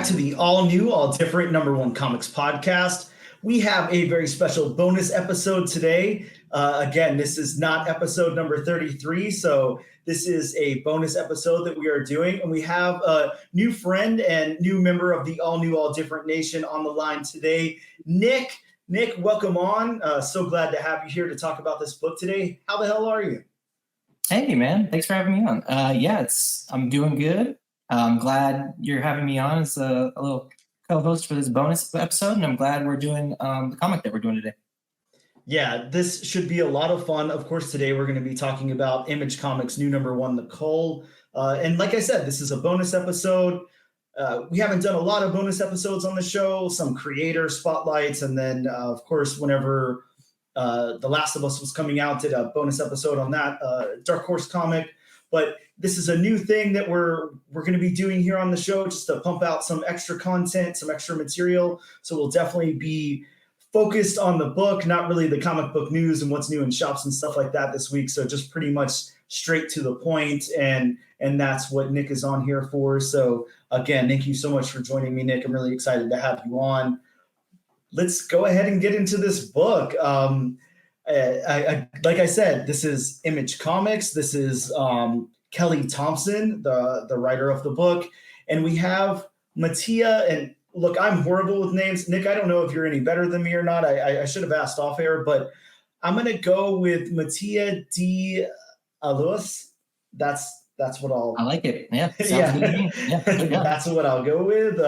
back to the all new, all different number one comics podcast. We have a very special bonus episode today. Again, this is not episode number 33, so this is a bonus episode that we are doing. And we have a new friend and new member of the All New, All Different Nation on the line today, Nick. Nick, welcome on. So glad to have you here to talk about this book today. How the hell are you? Hey, man. Thanks for having me on. I'm doing good. I'm glad you're having me on as a little co-host for this bonus episode, and I'm glad we're doing the comic that we're doing today. Yeah, this should be a lot of fun. Of course, today we're going to be talking about Image Comics' new number one, the Cull. And like I said, this is a bonus episode. We haven't done a lot of bonus episodes on the show, some creator spotlights, and then, of course, whenever The Last of Us was coming out, did a bonus episode on that Dark Horse comic. But this is a new thing that we're going to be doing here on the show, just to pump out some extra content, some extra material. So we'll definitely be focused on the book, not really the comic book news and what's new in shops and stuff like that this week. So just pretty much straight to the point, and that's what Nick is on here for. So again, thank you so much for joining me, Nick. I'm really excited to have you on. Let's go ahead and get into this book. Like I said, this is Image Comics. This is Kelly Thompson, the writer of the book, and we have Mattia. And look, I'm horrible with names, Nick. I don't know if you're any better than me or not. I should have asked off air, but I'm gonna go with Mattia D. Iulis. That's what I'll. I like it. Yeah, yeah. Good to me. Yeah, that's what I'll go with.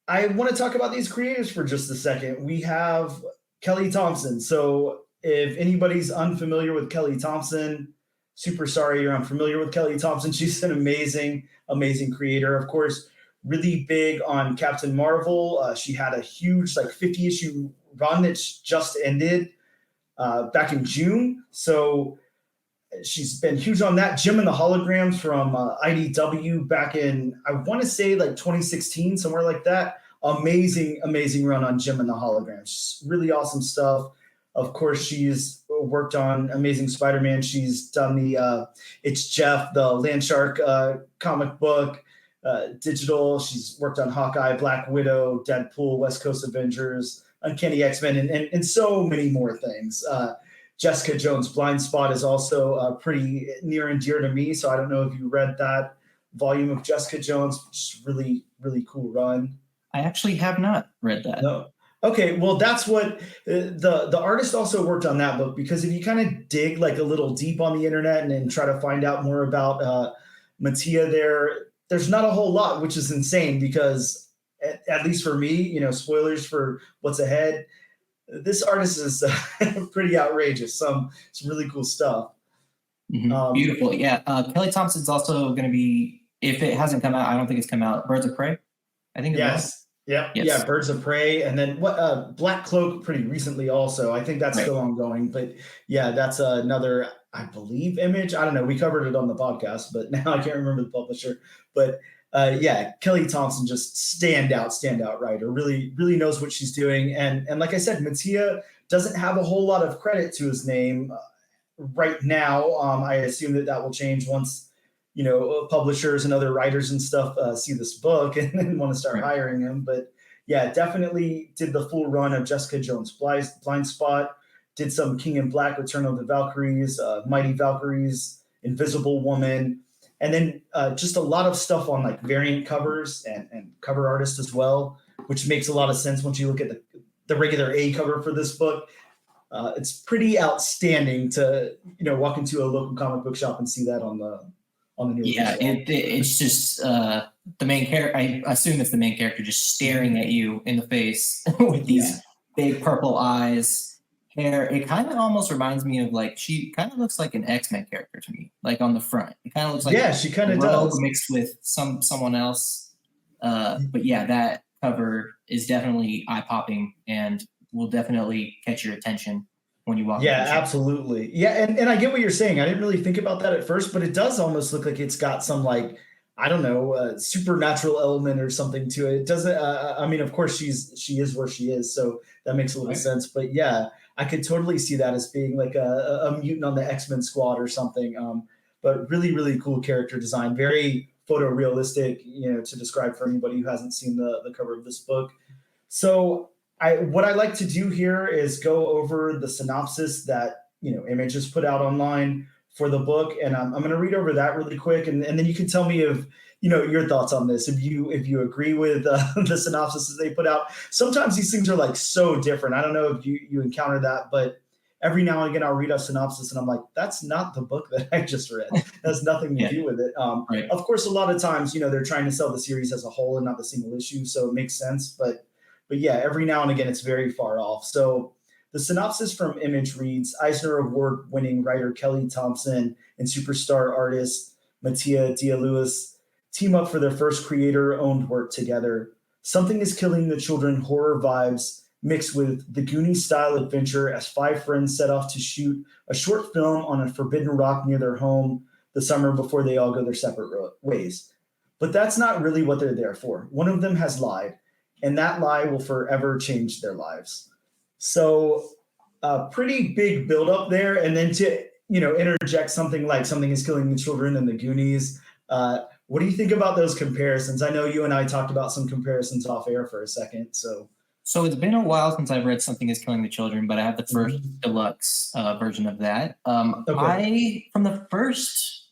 I want to talk about these creators for just a second. We have Kelly Thompson. So if anybody's unfamiliar with Kelly Thompson, super sorry you're unfamiliar with Kelly Thompson. She's an amazing, amazing creator. Of course, really big on Captain Marvel. She had a huge 50-issue run that just ended back in June. So she's been huge on that. Jim and the Holograms from IDW back in, I want to say 2016, somewhere like that. Amazing, amazing run on Jim and the Holograms. Really awesome stuff. Of course, she's worked on Amazing Spider-Man. She's done the It's Jeff, the Landshark comic book, digital. She's worked on Hawkeye, Black Widow, Deadpool, West Coast Avengers, Uncanny X-Men, and so many more things. Jessica Jones' Blind Spot is also pretty near and dear to me. So I don't know if you read that volume of Jessica Jones. Just really, really cool run. I actually have not read that. No. Okay, well, that's what the artist also worked on that book, because if you kind of dig a little deep on the internet and try to find out more about Mattia there's not a whole lot, which is insane because at least for me, spoilers for what's ahead, this artist is pretty outrageous. Some really cool stuff. Mm-hmm. Beautiful. Yeah. Kelly Thompson's also going to be, if it hasn't come out, I don't think it's come out, Birds of Prey, I think. Yes. Yeah. Yes. Yeah. Birds of Prey. And then Black Cloak pretty recently also. I think that's still ongoing. But yeah, that's another, I believe, Image. I don't know. We covered it on the podcast, but now I can't remember the publisher. But yeah, Kelly Thompson, just standout writer, really, really knows what she's doing. And like I said, Mattia doesn't have a whole lot of credit to his name right now. I assume that will change once, publishers and other writers and stuff see this book and want to start hiring him. But yeah, definitely did the full run of Jessica Jones' Blind Spot, did some King in Black, Return of the Valkyries, Mighty Valkyries, Invisible Woman, and then just a lot of stuff on variant covers and cover artists as well, which makes a lot of sense once you look at the regular A cover for this book. It's pretty outstanding to walk into a local comic book shop and see that on the new. Yeah, it's just the main character. I assume it's the main character just staring at you in the face with these big purple eyes. Hair, it kind of almost reminds me of she kind of looks like an X-Men character to me, on the front. It kind of looks like she kind of does mixed with someone else. But yeah, that cover is definitely eye-popping and will definitely catch your attention when you walk. Yeah, absolutely. Yeah, and I get what you're saying. I didn't really think about that at first, but it does almost look like it's got some I don't know, supernatural element or something to it. It doesn't. I mean, of course, she is where she is, so that makes a little sense. But yeah, I could totally see that as being a mutant on the X-Men squad or something. But really, really cool character design. Very photorealistic, to describe for anybody who hasn't seen the cover of this book. So what I like to do here is go over the synopsis that Image has put out online for the book, and I'm going to read over that really quick, and then you can tell me if your thoughts on this, if you agree with the synopsis they put out. Sometimes these things are like so different. I don't know if you encounter that, but every now and again I'll read a synopsis and I'm like, that's not the book that I just read. That has nothing to do with it. Right. Of course, a lot of times they're trying to sell the series as a whole and not the single issue, so it makes sense. But yeah, every now and again it's very far off. So the synopsis from Image reads: Eisner Award-winning writer Kelly Thompson and superstar artist Mattia Iulis team up for their first creator-owned work together. Something is killing the children horror vibes mixed with the Goonies-style adventure as 5 friends set off to shoot a short film on a forbidden rock near their home the summer before they all go their separate ways. But that's not really what they're there for. One of them has lied, and that lie will forever change their lives. So a pretty big buildup there. And then to, interject something like something is killing the children and the Goonies. What do you think about those comparisons? I know you and I talked about some comparisons off air for a second. So it's been a while since I've read Something is Killing the Children, but I have the first deluxe version of that. Okay. From the first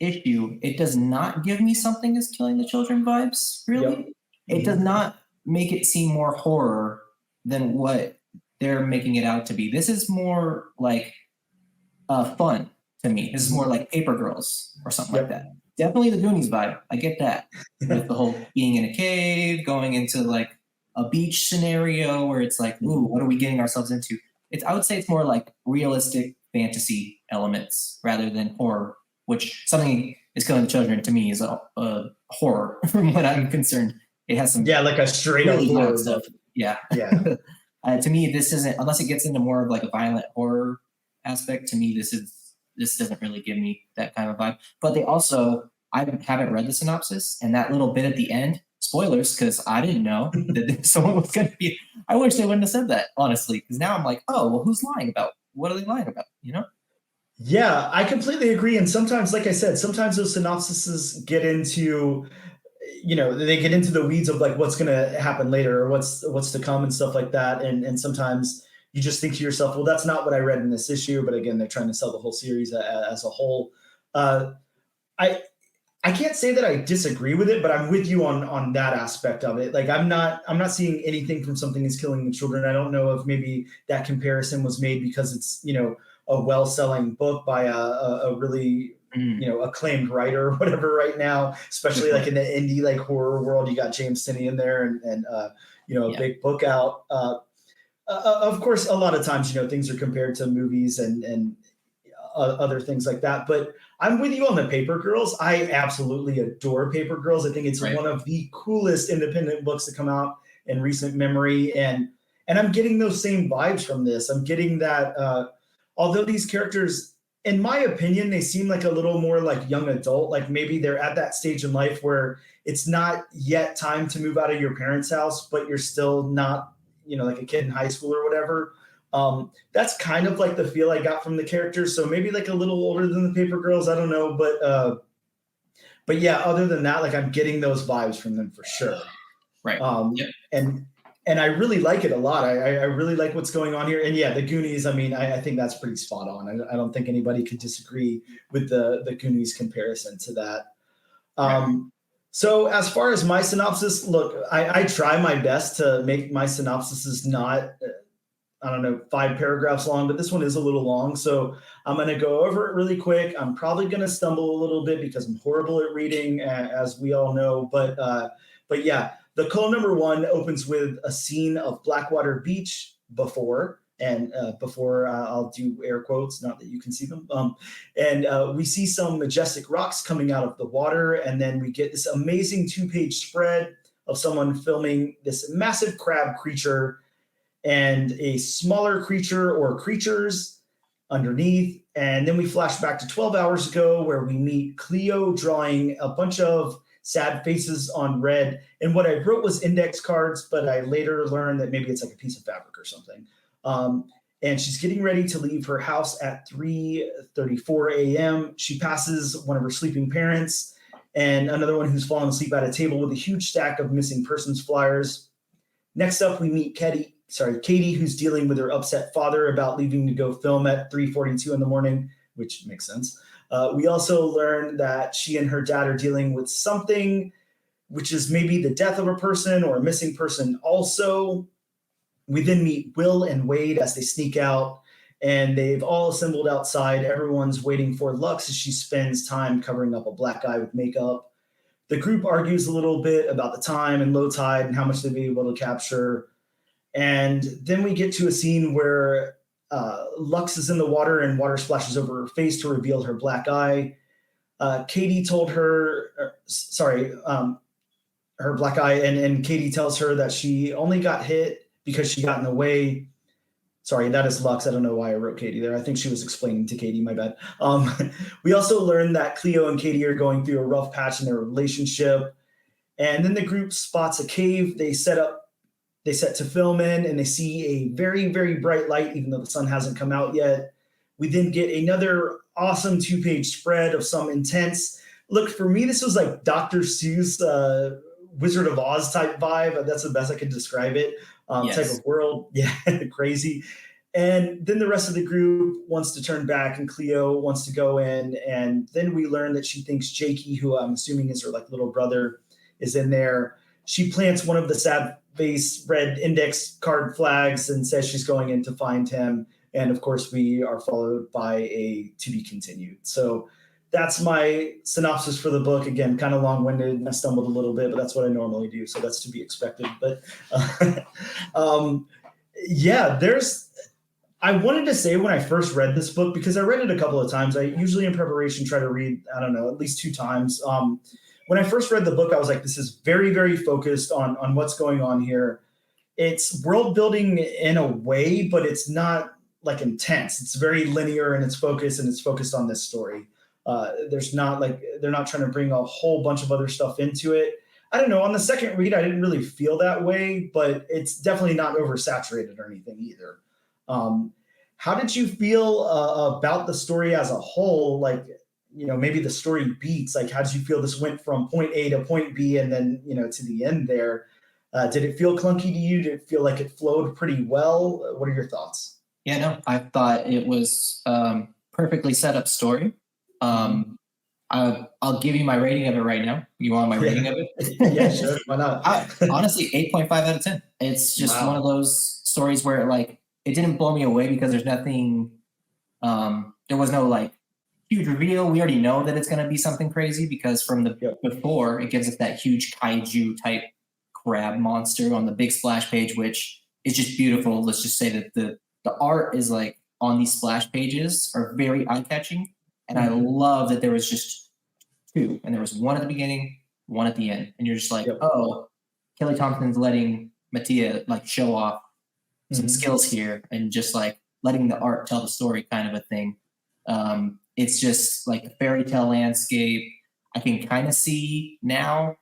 issue, it does not give me Something is Killing the Children vibes, really. Yep. It does not make it seem more horror than what they're making it out to be. This is more like fun to me. This is more like Paper Girls or something like that. Definitely the Goonies vibe. I get that. With the whole being in a cave, going into like a beach scenario where it's like, ooh, what are we getting ourselves into? I would say it's more like realistic fantasy elements rather than horror, which Something is Killing the Children to me is a horror from what I'm concerned. It has some like a straight up horror stuff. Yeah. To me, this isn't, unless it gets into more of like a violent horror aspect. To me, this doesn't really give me that kind of vibe. But they also, I haven't read the synopsis, and that little bit at the end, spoilers, because I didn't know that someone was going to be. I wish they wouldn't have said that, honestly, because now I'm like, oh, well, who's lying about? What are they lying about? Yeah, I completely agree. And sometimes, like I said, sometimes those synopsises get into, they get into the weeds of like what's going to happen later or what's to come and stuff like that. And sometimes you just think to yourself, well, that's not what I read in this issue. But again, they're trying to sell the whole series as a whole. I can't say that I disagree with it, but I'm with you on that aspect of it. Like I'm not seeing anything from Something is Killing the Children. I don't know if maybe that comparison was made because it's, a well-selling book by a really, acclaimed writer or whatever right now, especially like in the indie, like horror world. You got James Tinney in there and a big book out. Of course, a lot of times, things are compared to movies and other things like that. But I'm with you on the Paper Girls. I absolutely adore Paper Girls. I think it's one of the coolest independent books to come out in recent memory. And I'm getting those same vibes from this. I'm getting that, although these characters, in my opinion, they seem like a little more like young adult, like maybe they're at that stage in life where it's not yet time to move out of your parents' house, but you're still not, like a kid in high school or whatever. That's kind of like the feel I got from the characters. So maybe like a little older than the Paper Girls. I don't know. But yeah, other than that, like I'm getting those vibes from them for sure. Right. And I really like it a lot. I really like what's going on here. And yeah, the Goonies, I mean, I think that's pretty spot on. I don't think anybody could disagree with the Goonies comparison to that. So as far as my synopsis, look, I try my best to make my synopsises not, 5 paragraphs long, but this one is a little long. So I'm going to go over it really quick. I'm probably going to stumble a little bit because I'm horrible at reading, as we all know. But yeah, the Cull #1 opens with a scene of Blackwater Beach before I'll do air quotes, not that you can see them. And we see some majestic rocks coming out of the water. And then we get this amazing 2-page spread of someone filming this massive crab creature and a smaller creature or creatures underneath. And then we flash back to 12 hours ago where we meet Cleo drawing a bunch of sad faces on red. And what I wrote was index cards, but I later learned that maybe it's like a piece of fabric or something. And she's getting ready to leave her house at 3:34 a.m. She passes one of her sleeping parents, and another one who's fallen asleep at a table with a huge stack of missing persons flyers. Next up, we meet Katie, who's dealing with her upset father about leaving to go film at 3:42 in the morning, which makes sense. We also learn that she and her dad are dealing with something, which is maybe the death of a person or a missing person also. We then meet Will and Wade as they sneak out, and they've all assembled outside. Everyone's waiting for Lux as she spends time covering up a black eye with makeup. The group argues a little bit about the time and low tide and how much they'll be able to capture. And then we get to a scene where Lux is in the water and water splashes over her face to reveal her black eye. Katie told her, her black eye, and Katie tells her that she only got hit because she got in the way. Sorry, that is Lux. I don't know why I wrote Katie there. I think she was explaining to Katie, my bad. We also learned that Cleo and Katie are going through a rough patch in their relationship. And then the group spots a cave they set to film in, and they see a very, very bright light, even though the sun hasn't come out yet. We then get another awesome 2-page spread of some intense. Look, for me, this was like Dr. Seuss Wizard of Oz type vibe. That's the best I could describe it. Yes. Type of world. Yeah, crazy. And then the rest of the group wants to turn back, and Cleo wants to go in. And then we learn that she thinks Jakey, who I'm assuming is her like little brother, is in there. She plants one of the sad face red index card flags and says she's going in to find him. And of course, we are followed by a to be continued. So that's my synopsis for the book. Again, kind of long-winded, and I stumbled a little bit, but that's what I normally do. So that's to be expected. But I wanted to say when I first read this book, because I read it a couple of times, I usually in preparation try to read, I don't know, at least 2 times. When I first read the book, I was like, this is very, very focused on what's going on here. It's world building in a way, but it's not like intense. It's very linear in its focus, and it's focused on this story. There's not like, they're not trying to bring a whole bunch of other stuff into it. I don't know. On the second read, I didn't really feel that way, but it's definitely not oversaturated or anything either. How did you feel about the story as a whole? Like, maybe the story beats, like, how did you feel this went from point A to point B and then, to the end there? Did it feel clunky to you? Did it feel like it flowed pretty well? What are your thoughts? Yeah, no, I thought it was perfectly set up story. I'll give you my rating of it right now. You want my rating of it? Yeah, sure. Why not? Honestly, 8.5 out of 10. It's just one of those stories where it didn't blow me away because there's nothing, there was no huge reveal. We already know that it's going to be something crazy because from the before, it gives us that huge kaiju type crab monster on the big splash page, which is just beautiful. Let's just say that the art is on these splash pages are very eye-catching. And I love that there was just 2, and there was one at the beginning, one at the end. And you're just oh, Kelly Thompson's letting Mattia show off some skills here and just letting the art tell the story kind of a thing. It's just the fairy tale landscape. I can kind of see now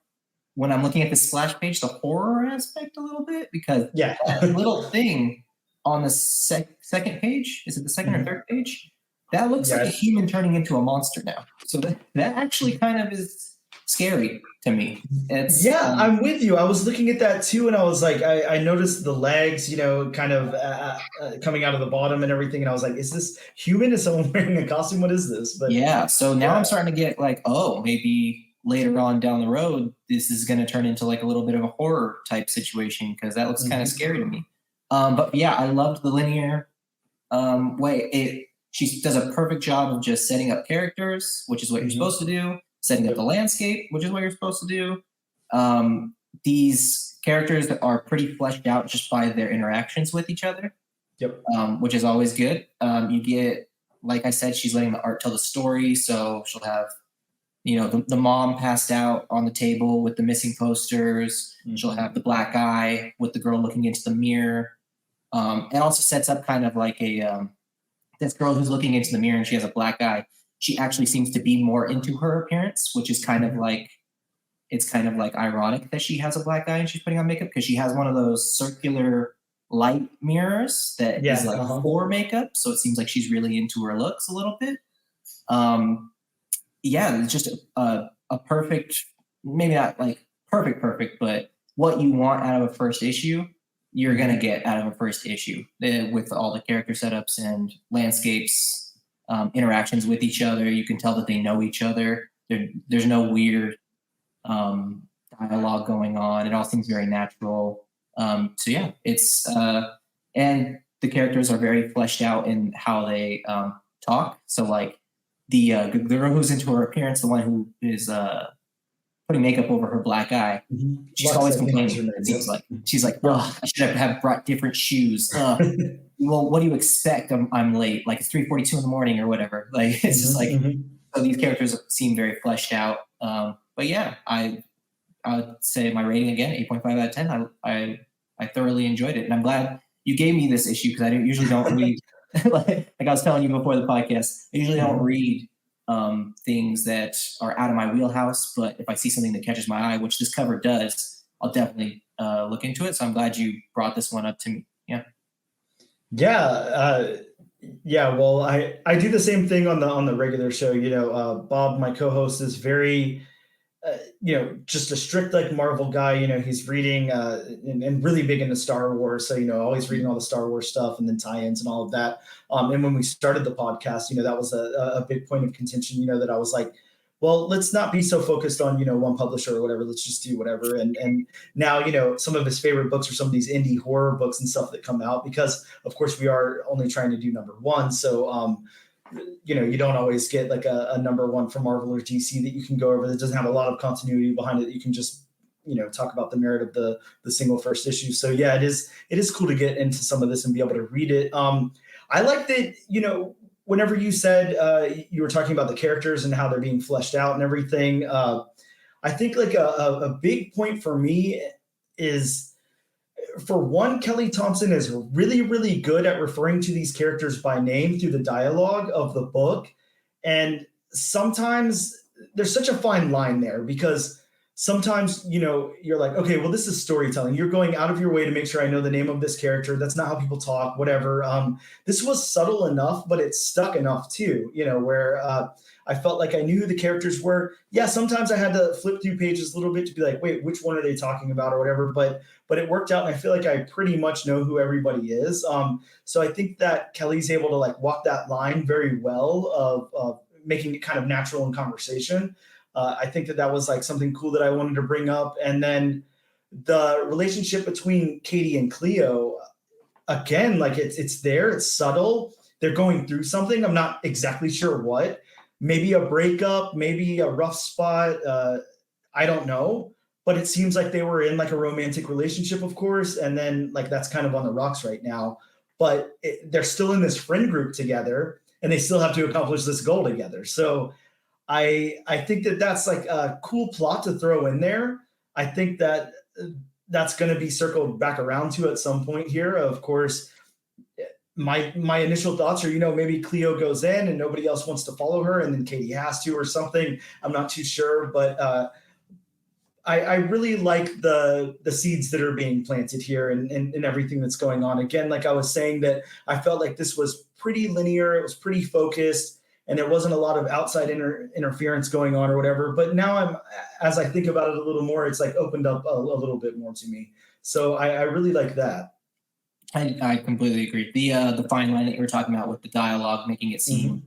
when I'm looking at the splash page, the horror aspect a little bit, because that little thing on the second page, is it the second or third page? That looks like a human turning into a monster now. So that actually kind of is scary to me. I'm with you. I was looking at that too, and I was like, I noticed the legs, kind of coming out of the bottom and everything, and I was like, is this human? Is someone wearing a costume? What is this? But so now I'm starting to get maybe later on down the road, this is going to turn into a little bit of a horror type situation, because that looks kind of scary to me. But yeah, I loved the linear way. She does a perfect job of just setting up characters, which is what you're supposed to do, setting up the landscape, which is what you're supposed to do. These characters are pretty fleshed out just by their interactions with each other, which is always good. You get, like I said, she's letting the art tell the story. So she'll have, the mom passed out on the table with the missing posters. She'll have the black eye with the girl looking into the mirror. It also sets up kind of this girl who's looking into the mirror and she has a black eye. She actually seems to be more into her appearance, which is kind of it's kind of ironic that she has a black eye and she's putting on makeup, because she has one of those circular light mirrors that is for makeup. So it seems like she's really into her looks a little bit. It's just a a perfect, maybe not like perfect, but what you want out of a first issue, you're going to get out of a first issue with all the character setups and landscapes, interactions with each other. You can tell that they know each other. There's no weird dialogue going on. It all seems very natural. So yeah, it's and the characters are very fleshed out in how they talk. So like the girl who's into her appearance, the one who is putting makeup over her black eye, she's always complaining. It seems like she's like, "Oh, I should have brought different shoes." Well, what do you expect? I'm late. Like it's 3:42 in the morning or whatever. Like it's just like so these characters seem very fleshed out. But yeah, I would say my rating again, 8.5 out of 10. I thoroughly enjoyed it, and I'm glad you gave me this issue because I usually don't read. like I was telling you before the podcast, I usually don't read things that are out of my wheelhouse. But if I see something that catches my eye, which this cover does, I'll definitely look into it. So I'm glad you brought this one up to me. Yeah. Yeah. Well, I do the same thing on the regular show. Bob, my co-host, is very just a strict like Marvel guy. He's reading and really big into Star Wars. So, always reading all the Star Wars stuff and then tie-ins and all of that. And when we started the podcast, that was a big point of contention, that I was like, well, let's not be so focused on, one publisher or whatever. Let's just do whatever. And now, some of his favorite books are some of these indie horror books and stuff that come out because, of course, we are only trying to do number one. So, you don't always get like a number one from Marvel or DC that you can go over that doesn't have a lot of continuity behind it. You can just, talk about the merit of the single first issue. So yeah, it is cool to get into some of this and be able to read it. I like that, whenever you said you were talking about the characters and how they're being fleshed out and everything, I think like a big point for me is, for one, Kelly Thompson is really, really good at referring to these characters by name through the dialogue of the book. And sometimes there's such a fine line there because sometimes, you're like, okay, well, this is storytelling. You're going out of your way to make sure I know the name of this character. That's not how people talk, whatever. This was subtle enough, but it stuck enough too, where I felt like I knew who the characters were. Yeah, sometimes I had to flip through pages a little bit to be like, wait, which one are they talking about or whatever. But it worked out, and I feel like I pretty much know who everybody is. So I think that Kelly's able to like walk that line very well of making it kind of natural in conversation. I think that was like something cool that I wanted to bring up. And then the relationship between Katie and Cleo, again, like it's there, it's subtle. They're going through something. I'm not exactly sure what. Maybe a breakup, maybe a rough spot. I don't know. But it seems like they were in like a romantic relationship, of course. And then like that's kind of on the rocks right now. But they're still in this friend group together and they still have to accomplish this goal together. So I think that that's like a cool plot to throw in there. I think that that's going to be circled back around to at some point here. Of course, my initial thoughts are, maybe Cleo goes in and nobody else wants to follow her and then Katie has to or something. I'm not too sure, but I really like the seeds that are being planted here and everything that's going on. Again, like I was saying, that I felt like this was pretty linear. It was pretty focused and there wasn't a lot of outside interference going on or whatever. But now as I think about it a little more, it's like opened up a little bit more to me. So I really like that. I completely agree. The fine line that you were talking about with the dialogue, making it seem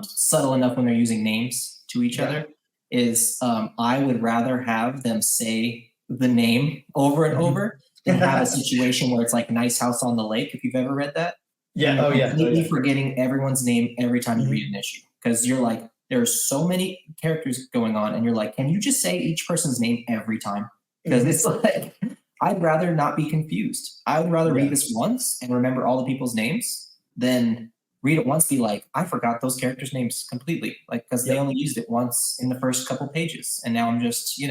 subtle enough when they're using names to each other, is I would rather have them say the name over and over than have a situation where it's like Nice House on the Lake, if you've ever read that. Yeah. Oh, yeah. Completely forgetting everyone's name every time you read an issue. Because you're like, there's so many characters going on, and you're like, can you just say each person's name every time? Because it's like, I'd rather not be confused. I would rather read this once and remember all the people's names than read it once, be like, I forgot those characters' names completely. Like, because they only used it once in the first couple pages. And now I'm just,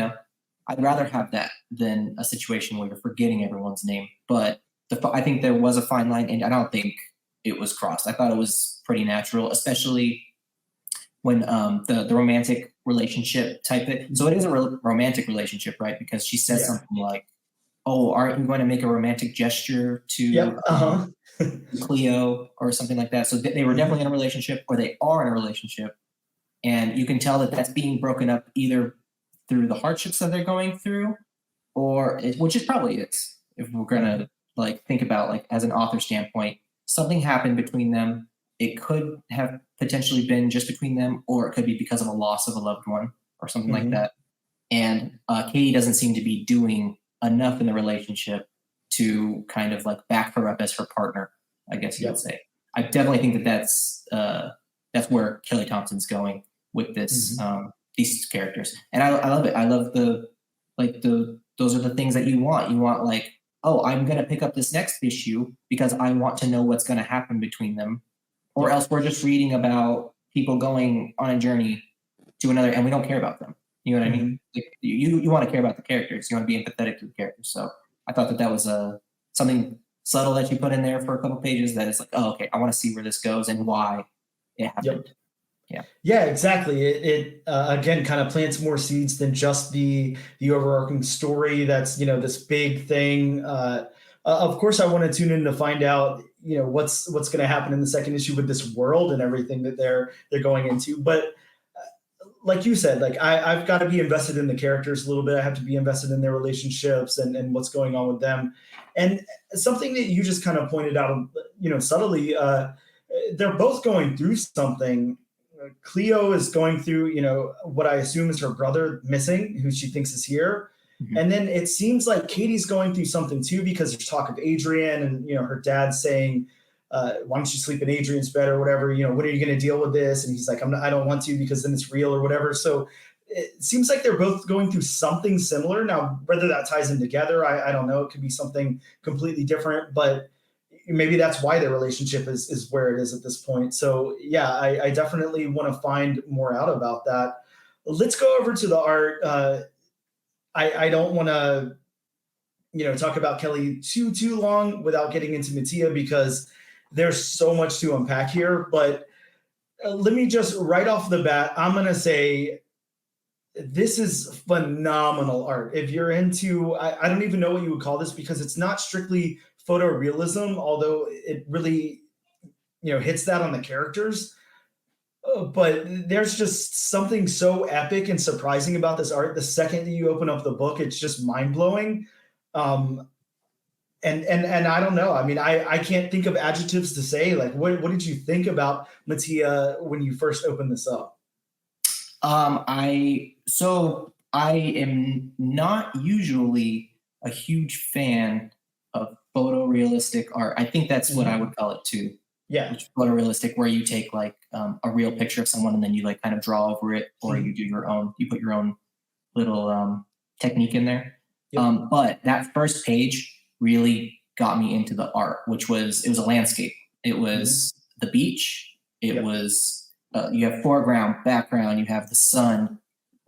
I'd rather have that than a situation where you're forgetting everyone's name. But I think there was a fine line, and I don't think it was crossed. I thought it was pretty natural, especially when the romantic relationship type it. So it is a romantic relationship, right? Because she says something like, oh, aren't you going to make a romantic gesture to Cleo or something like that? So they were definitely in a relationship, or they are in a relationship. And you can tell that that's being broken up either through the hardships that they're going through, or which it probably is, if we're gonna like think about like as an author standpoint, something happened between them. It could have potentially been just between them, or it could be because of a loss of a loved one or something like that. And Katie doesn't seem to be doing enough in the relationship to kind of like back her up as her partner, I guess you would say. I definitely think that's where Kelly Thompson's going with this these characters, and I love it. I love those are the things that you want. You want like, oh, I'm gonna pick up this next issue because I want to know what's gonna happen between them, or else we're just reading about people going on a journey to another, and we don't care about them. You know what I mean? Like, you want to care about the characters. You want to be empathetic to the characters. So I thought that was something subtle that you put in there for a couple pages. That is like, oh, okay, I want to see where this goes and why it happened. Yeah, exactly. It again kind of plants more seeds than just the overarching story. That's this big thing. Of course, I want to tune in to find out what's going to happen in the second issue with this world and everything that they're going into. But like you said, like I've got to be invested in the characters a little bit. I have to be invested in their relationships and what's going on with them. And something that you just kind of pointed out, subtly, they're both going through something. Cleo is going through, what I assume is her brother missing, who she thinks is here. And then it seems like Katie's going through something too, because there's talk of Adrian and, her dad saying, why don't you sleep in Adrian's bed or whatever, when are you going to deal with this? And he's like, I don't want to, because then it's real or whatever. So it seems like they're both going through something similar. Now, whether that ties in together, I don't know. It could be something completely different, but maybe that's why their relationship is where it is at this point. So yeah, I definitely want to find more out about that. Let's go over to the art. I don't want to, talk about Kelly too long without getting into Mattia, because there's so much to unpack here. But let me just right off the bat, I'm going to say this is phenomenal art. If you're into, I don't even know what you would call this, because it's not strictly photorealism, although it really, hits that on the characters. But there's just something so epic and surprising about this art. The second that you open up the book, it's just mind blowing. And I don't know. I mean, I can't think of adjectives to say. Like, what did you think about Mattia when you first opened this up? I am not usually a huge fan of photorealistic art. I think that's what I would call it too. Yeah. Photorealistic, where you take like a real picture of someone and then you like kind of draw over it, or you do you put your own little technique in there. Yep. But that first page really got me into the art, it was a landscape. It was the beach. It was, you have foreground, background, you have the sun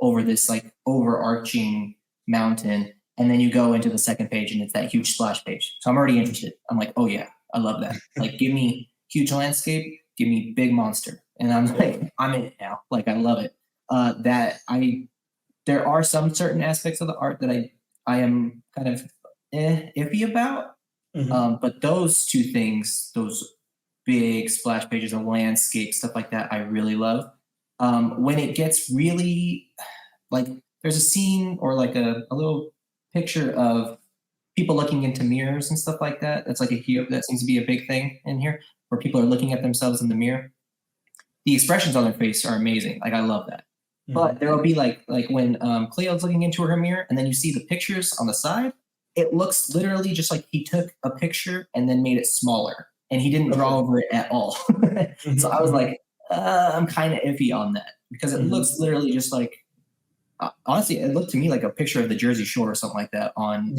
over this like overarching mountain. And then you go into the second page and it's that huge splash page. So I'm already interested. I'm like, oh yeah, I love that. Like, give me huge landscape, give me big monster. And I'm like, I'm in it now. Like, I love it. There are some certain aspects of the art that I am kind of iffy about. But those two things, those big splash pages of landscape, stuff like that, I really love. When it gets really, like, there's a scene or like a little picture of people looking into mirrors and stuff like that. That's like that seems to be a big thing in here, where people are looking at themselves in the mirror. The expressions on their face are amazing. Like, I love that. But there will be like when Cleo's looking into her mirror and then you see the pictures on the side, it looks literally just like he took a picture and then made it smaller, and he didn't draw over it at all. So I was like, I'm kind of iffy on that, because it looks literally just like, honestly, it looked to me like a picture of the Jersey Shore or something like that on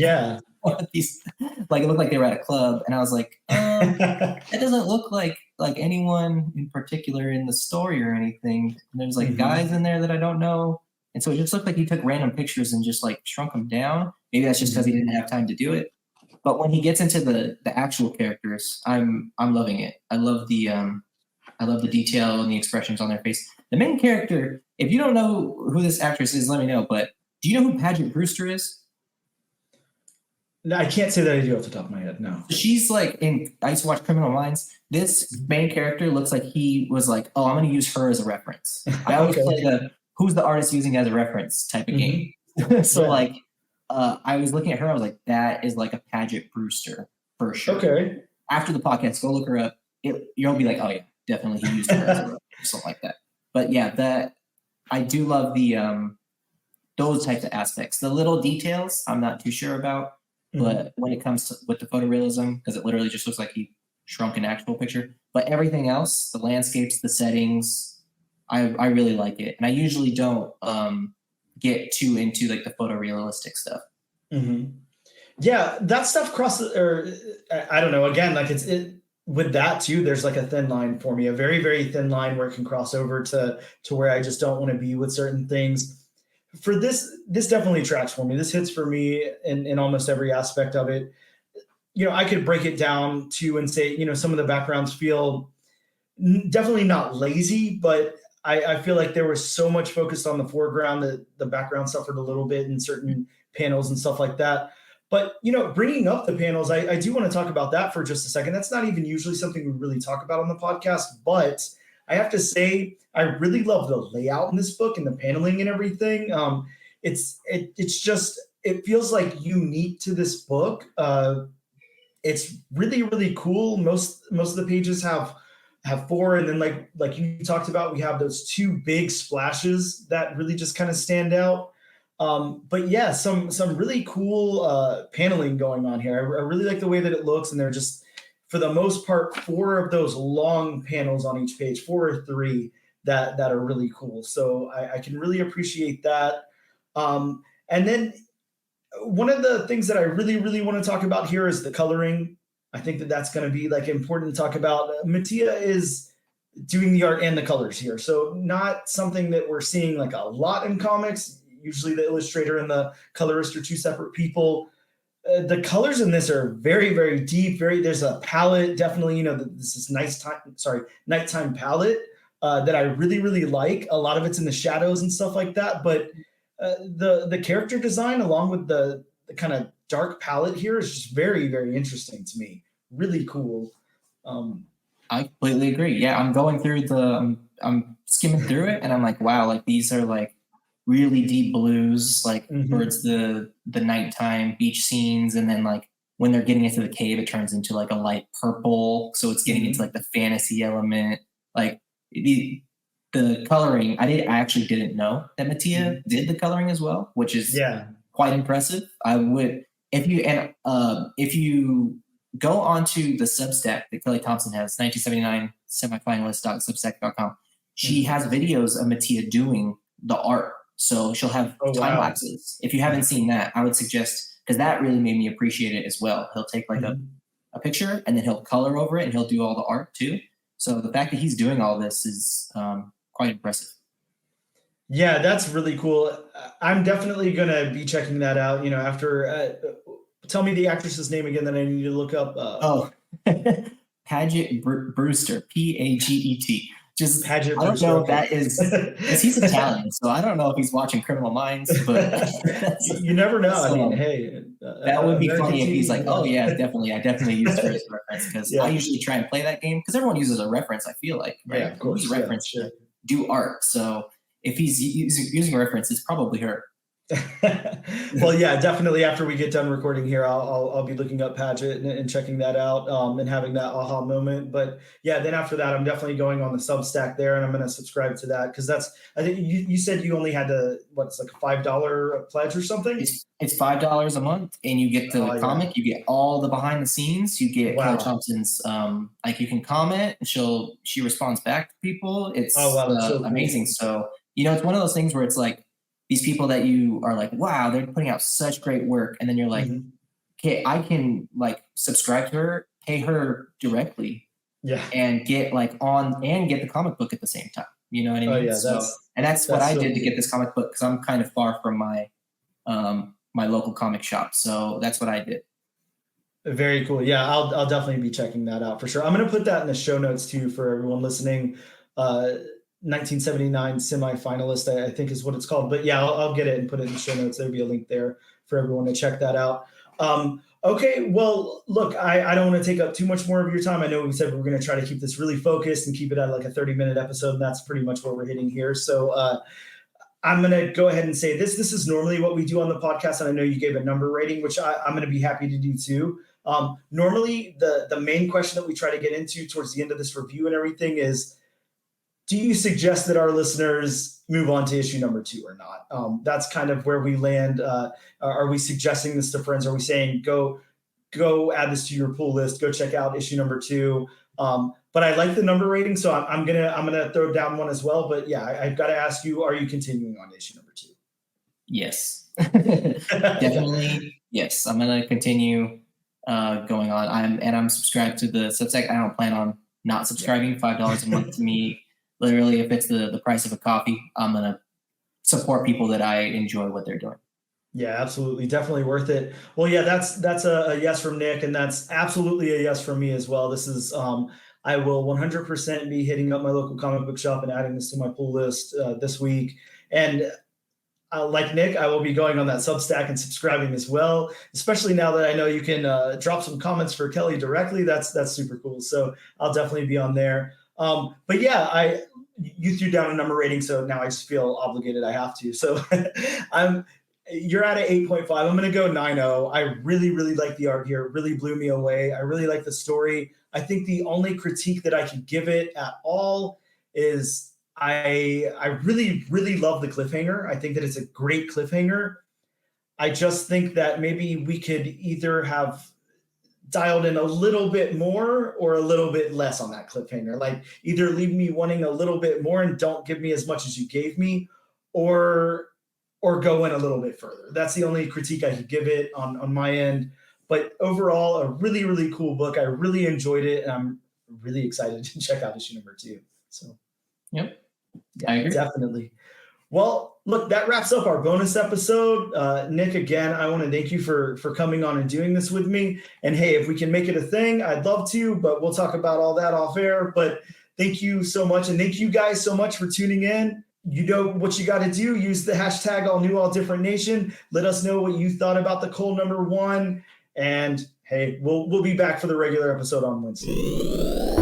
these, like, it looked like they were at a club, and I was like, that doesn't look like anyone in particular in the story or anything. And there's like guys in there that I don't know, and so it just looked like he took random pictures and just like shrunk them down. Maybe that's just because he didn't have time to do it. But when he gets into the actual characters, I'm loving it. I love the detail and the expressions on their face. The main character, if you don't know who this actress is, let me know. But do you know who Paget Brewster is? No, I can't say that I do off the top of my head. No. She's like I used to watch Criminal Minds. This main character looks like he was like, oh, I'm going to use her as a reference. I always play the who's the artist using as a reference type of game. So like, I was looking at her. I was like, that is like a Paget Brewster for sure. Okay. After the podcast, go look her up. You'll be like, oh yeah, definitely he used her as a reference or something like that. But yeah, that I do love the those types of aspects. The little details I'm not too sure about. But when it comes to with the photorealism, because it literally just looks like he shrunk an actual picture. But everything else, the landscapes, the settings, I really like it. And I usually don't get too into like the photorealistic stuff. Yeah, that stuff crosses, or I don't know. Again, like with that too. There's like a thin line for me, a very very thin line where it can cross over to where I just don't want to be with certain things. For this definitely tracks for me. This hits for me in almost every aspect of it. I could break it down to and say, some of the backgrounds feel definitely not lazy, but I feel like there was so much focused on the foreground that the background suffered a little bit in certain panels and stuff like that. But, bringing up the panels, I do want to talk about that for just a second. That's not even usually something we really talk about on the podcast, but I have to say, I really love the layout in this book and the paneling and everything. It feels like unique to this book. It's really, really cool. Most of the pages have 4, and then like you talked about, we have those 2 big splashes that really just kind of stand out. But yeah, some really cool paneling going on here. I really like the way that it looks, and they're just, for the most part, 4 of those long panels on each page, 4 or 3 that are really cool. So I can really appreciate that. And then one of the things that I really, really want to talk about here is the coloring. I think that that's going to be like important to talk about. Mattia is doing the art and the colors here. So not something that we're seeing like a lot in comics. Usually the illustrator and the colorist are 2 separate people. The colors in this are very, very deep. There's a palette, definitely, this is nighttime palette that I really, really like. A lot of it's in the shadows and stuff like that. But the character design, along with the kind of dark palette here, is just very, very interesting to me. Really cool. I completely agree. Yeah, I'm going through I'm skimming through it, and I'm like, wow, like these are like really deep blues, like towards the nighttime beach scenes, and then like when they're getting into the cave, it turns into like a light purple, so it's getting into like the fantasy element. Like the coloring, I actually didn't know that Mattia did the coloring as well, which is quite impressive. I would, if you go onto the Substack that Kelly Thompson has, 1979 semifinalist.substack.com, she has videos of Mattia doing the art. So she'll have time lapses. If you haven't seen that, I would suggest, because that really made me appreciate it as well. He'll take like a picture and then he'll color over it, and he'll do all the art too. So the fact that he's doing all this is quite impressive. Yeah, that's really cool. I'm definitely going to be checking that out, after tell me the actress's name again that I need to look up. Paget Brewster, Paget. Just Paget I don't know if that is, because he's Italian, so I don't know if he's watching Criminal Minds, but you never know. So, I mean, hey, that would be funny if he's like, oh yeah, definitely, I definitely used her as a reference, because I usually try and play that game because everyone uses a reference. I feel like, right? Yeah, of course, use reference to do art. So if he's using a reference, it's probably her. Well, yeah, definitely. After we get done recording here, I'll be looking up Paget and checking that out and having that aha moment. But yeah, then after that, I'm definitely going on the Substack there, and I'm going to subscribe to that, because I think you said you only had to, it's like a $5 pledge or something. It's $5 a month, and you get the comic. You get all the behind the scenes. You get Kelly Thompson's like, you can comment, and she responds back to people. It's so amazing. Cool. So it's one of those things where it's like, these people that you are like, wow, they're putting out such great work. And then you're like, okay, I can like subscribe to her, pay her directly, and get like on and get the comic book at the same time. You know what I mean? That's what I did to get this comic book, because I'm kind of far from my my local comic shop. So that's what I did. Very cool. Yeah, I'll definitely be checking that out for sure. I'm going to put that in the show notes too for everyone listening. 1979 semifinalist, I think is what it's called. But yeah, I'll get it and put it in the show notes. There'll be a link there for everyone to check that out. Okay, well, look, I don't want to take up too much more of your time. I know we said we were going to try to keep this really focused and keep it at like a 30-minute episode, and that's pretty much what we're hitting here. So I'm going to go ahead and say this. This is normally what we do on the podcast, and I know you gave a number rating, which I'm going to be happy to do too. Normally, the main question that we try to get into towards the end of this review and everything is, do you suggest that our listeners move on to issue number 2 or not? That's kind of where we land. Are we suggesting this to friends? Are we saying go add this to your pull list? Go check out issue number 2. But I like the number rating, so I'm gonna throw down one as well. But yeah, I've got to ask you: are you continuing on issue number 2? Yes, definitely. Yes, I'm gonna continue going on. I'm subscribed to the Substack. I don't plan on not subscribing. $5 a month to me. Literally, if it's the price of a coffee, I'm going to support people that I enjoy what they're doing. Yeah, absolutely. Definitely worth it. Well, yeah, that's a yes from Nick, and that's absolutely a yes from me as well. This is, I will 100% be hitting up my local comic book shop and adding this to my pull list this week. And like Nick, I will be going on that Substack and subscribing as well, especially now that I know you can drop some comments for Kelly directly. That's super cool. So I'll definitely be on there. But yeah, you threw down a number rating, so now I just feel obligated. I have to. So you're at an 8.5. I'm going to go 9.0. I really, really like the art here. It really blew me away. I really like the story. I think the only critique that I could give it at all is I really, really love the cliffhanger. I think that it's a great cliffhanger. I just think that maybe we could either have dialed in a little bit more or a little bit less on that cliffhanger. Like either leave me wanting a little bit more and don't give me as much as you gave me, or go in a little bit further. That's the only critique I could give it on my end. But overall, a really, really cool book. I really enjoyed it, and I'm really excited to check out issue number 2. So, yep, yeah, I agree. Definitely. Well, look, that wraps up our bonus episode. Nick, again, I want to thank you for coming on and doing this with me. And hey, if we can make it a thing, I'd love to, but we'll talk about all that off air. But thank you so much. And thank you guys so much for tuning in. You know what you got to do. Use the hashtag AllNewAllDifferentNation. Let us know what you thought about the Cull number 1. And hey, we'll be back for the regular episode on Wednesday.